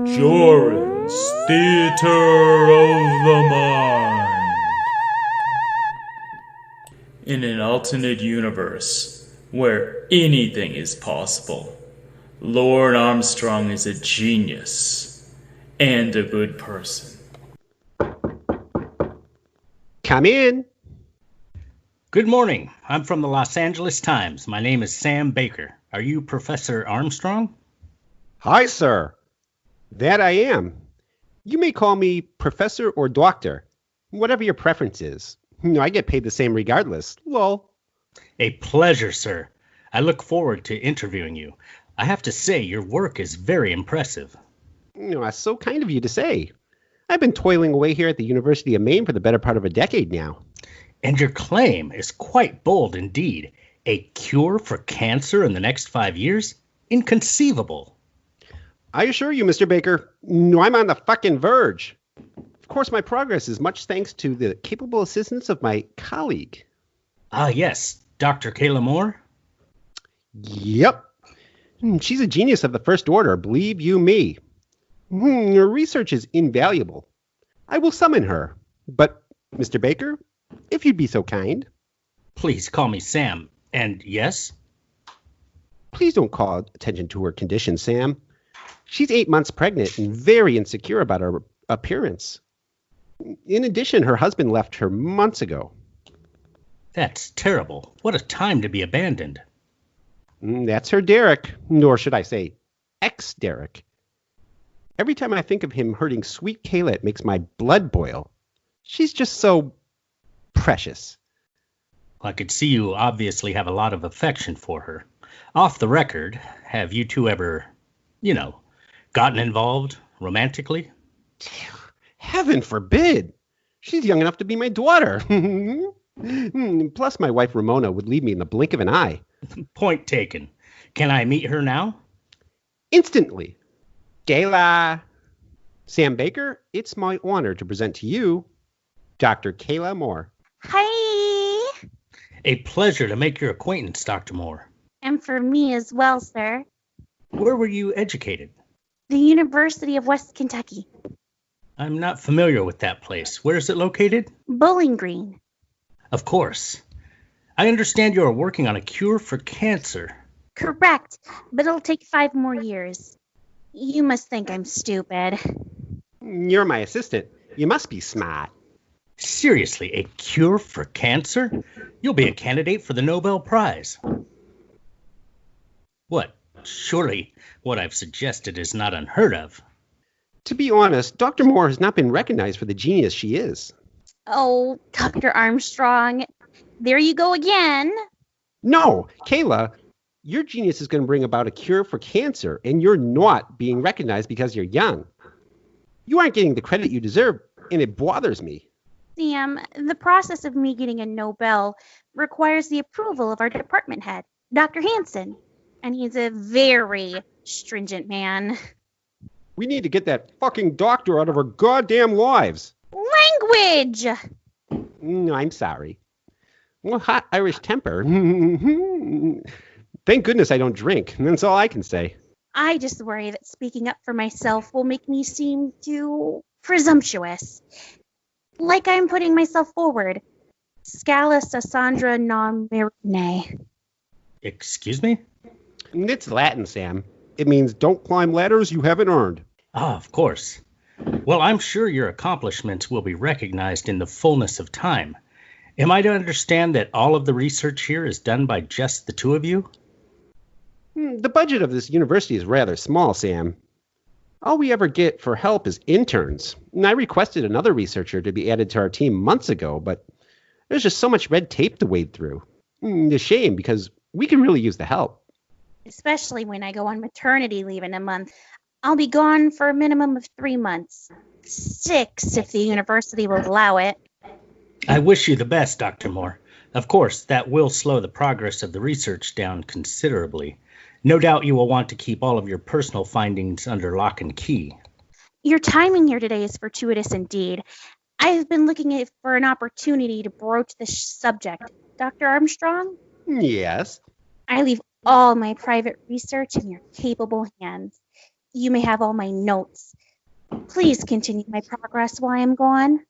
Jorrun's Theater of the Mind. In an alternate universe where anything is possible, Lorne Armstrong is a genius and a good person. Come in. Good morning. I'm from the Los Angeles Times. My name is Sam Baker. Are you Professor Armstrong? Hi, sir. That I am. You may call me professor or doctor, whatever your preference is. I get paid the same regardless. Lol. A pleasure, sir. I look forward to interviewing you. I have to say, your work is very impressive. That's so kind of you to say. I've been toiling away here at the University of Maine for the better part of a decade now. And your claim is quite bold indeed. A cure for cancer in the next 5 years? Inconceivable. I assure you, Mr. Baker, I'm on the fucking verge. Of course, my progress is much thanks to the capable assistance of my colleague. Ah, yes. Dr. Kayla Moore? Yep. She's a genius of the first order, believe you me. Her research is invaluable. I will summon her. But, Mr. Baker, if you'd be so kind. Please call me Sam. And yes? Please don't call attention to her condition, Sam. She's 8 months pregnant and very insecure about her appearance. In addition, her husband left her months ago. That's terrible. What a time to be abandoned. That's her Derek, nor should I say ex-Derek. Every time I think of him hurting sweet Kayla, it makes my blood boil. She's just so precious. I could see you obviously have a lot of affection for her. Off the record, have you two ever, gotten involved romantically? Heaven forbid! She's young enough to be my daughter. Plus, my wife Ramona would leave me in the blink of an eye. Point taken. Can I meet her now? Instantly. Kayla. Sam Baker, it's my honor to present to you Dr. Kayla Moore. Hi. A pleasure to make your acquaintance, Dr. Moore. And for me as well, sir. Where were you educated? The University of West Kentucky. I'm not familiar with that place. Where is it located? Bowling Green. Of course. I understand you are working on a cure for cancer. Correct, but it'll take 5 more years. You must think I'm stupid. You're my assistant. You must be smart. Seriously, a cure for cancer? You'll be a candidate for the Nobel Prize. What? Surely what I've suggested is not unheard of. To be honest, Dr. Moore has not been recognized for the genius she is. Oh, Dr. Armstrong, there you go again. No, Kayla, your genius is going to bring about a cure for cancer, and you're not being recognized because you're young. You aren't getting the credit you deserve, and it bothers me. Sam, the process of me getting a Nobel requires the approval of our department head, Dr. Hansen, and he's a very stringent man. We need to get that fucking doctor out of our goddamn lives. Language! No, I'm sorry. Well, hot Irish temper. Thank goodness I don't drink. That's all I can say. I just worry that speaking up for myself will make me seem too presumptuous. Like I'm putting myself forward. Scala Sassandra non merine. Excuse me? It's Latin, Sam. It means don't climb ladders you haven't earned. Ah, of course. Well, I'm sure your accomplishments will be recognized in the fullness of time. Am I to understand that all of the research here is done by just the two of you? The budget of this university is rather small, Sam. All we ever get for help is interns. And I requested another researcher to be added to our team months ago, but there's just so much red tape to wade through. It's a shame because we can really use the help. Especially when I go on maternity leave in a month. I'll be gone for a minimum of 3 months. 6 if the university will allow it. I wish you the best, Dr. Moore. Of course, that will slow the progress of the research down considerably. No doubt you will want to keep all of your personal findings under lock and key. Your timing here today is fortuitous indeed. I've been looking for an opportunity to broach this subject. Dr. Armstrong? Yes. I leave all my private research in your capable hands. You may have all my notes. Please continue my progress while I'm gone.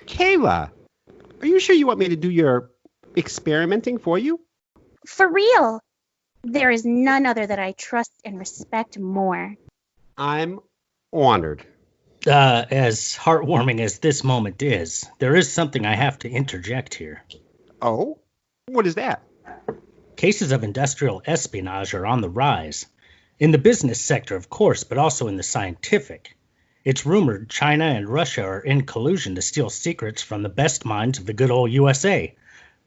Kayla, are you sure you want me to do your experimenting for you? For real. There is none other that I trust and respect more. I'm honored. As heartwarming as this moment is, there is something I have to interject here. Oh? What is that? Cases of industrial espionage are on the rise. In the business sector, of course, but also in the scientific. It's rumored China and Russia are in collusion to steal secrets from the best minds of the good old USA.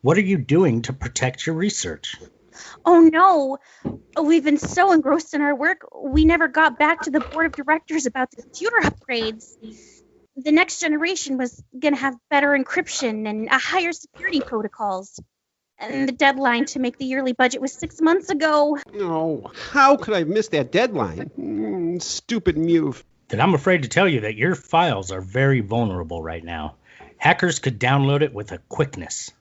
What are you doing to protect your research? Oh no! We've been so engrossed in our work, we never got back to the board of directors about the computer upgrades. The next generation was going to have better encryption and higher security protocols. And the deadline to make the yearly budget was 6 months ago. Oh, how could I have missed that deadline? Stupid Mute. Then I'm afraid to tell you that your files are very vulnerable right now. Hackers could download it with a quickness.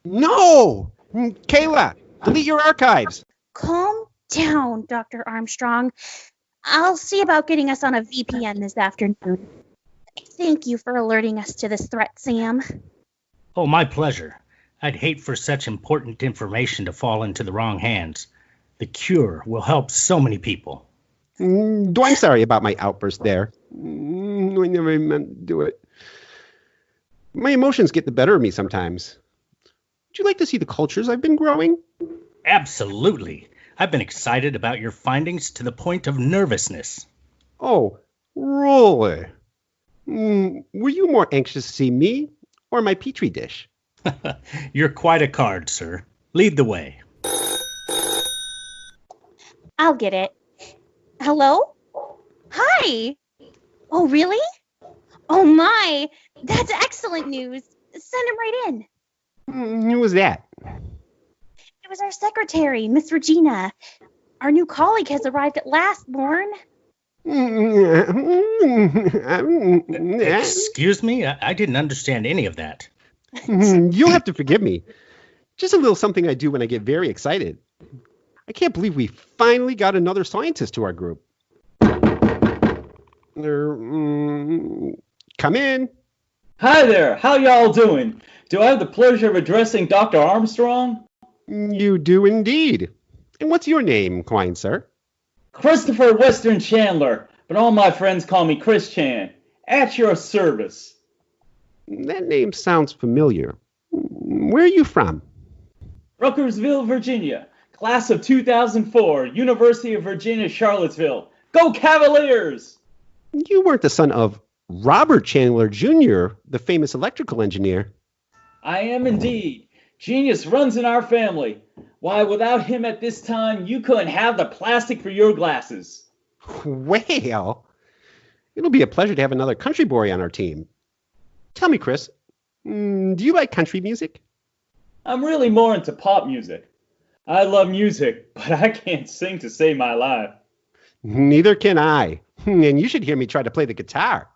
No! Kayla, delete your archives. Calm down, Dr. Armstrong. I'll see about getting us on a VPN this afternoon. Thank you for alerting us to this threat, Sam. Oh, my pleasure. I'd hate for such important information to fall into the wrong hands. The cure will help so many people. I'm sorry about my outburst there. I never meant to do it. My emotions get the better of me sometimes. Would you like to see the cultures I've been growing? Absolutely. I've been excited about your findings to the point of nervousness. Oh, really? Were you more anxious to see me or my petri dish? You're quite a card, sir. Lead the way. I'll get it. Hello? Hi! Oh, really? Oh my! That's excellent news! Send him right in. Who was that? It was our secretary, Miss Regina. Our new colleague has arrived at last, Lorne. Excuse me? I didn't understand any of that. You'll have to forgive me. Just a little something I do when I get very excited. I can't believe we finally got another scientist to our group. Come in. Hi there, how y'all doing? Do I have the pleasure of addressing Dr. Armstrong? You do indeed. And what's your name, kind sir? Christopher Western Chandler, but all my friends call me Chris Chan. At your service. That name sounds familiar. Where are you from? Ruckersville, Virginia. Class of 2004, University of Virginia, Charlottesville. Go Cavaliers! You weren't the son of Robert Chandler Jr., the famous electrical engineer. I am indeed. Genius runs in our family. Why, without him at this time, you couldn't have the plastic for your glasses. Well, it'll be a pleasure to have another country boy on our team. Tell me, Chris, do you like country music? I'm really more into pop music. I love music, but I can't sing to save my life. Neither can I. And you should hear me try to play the guitar.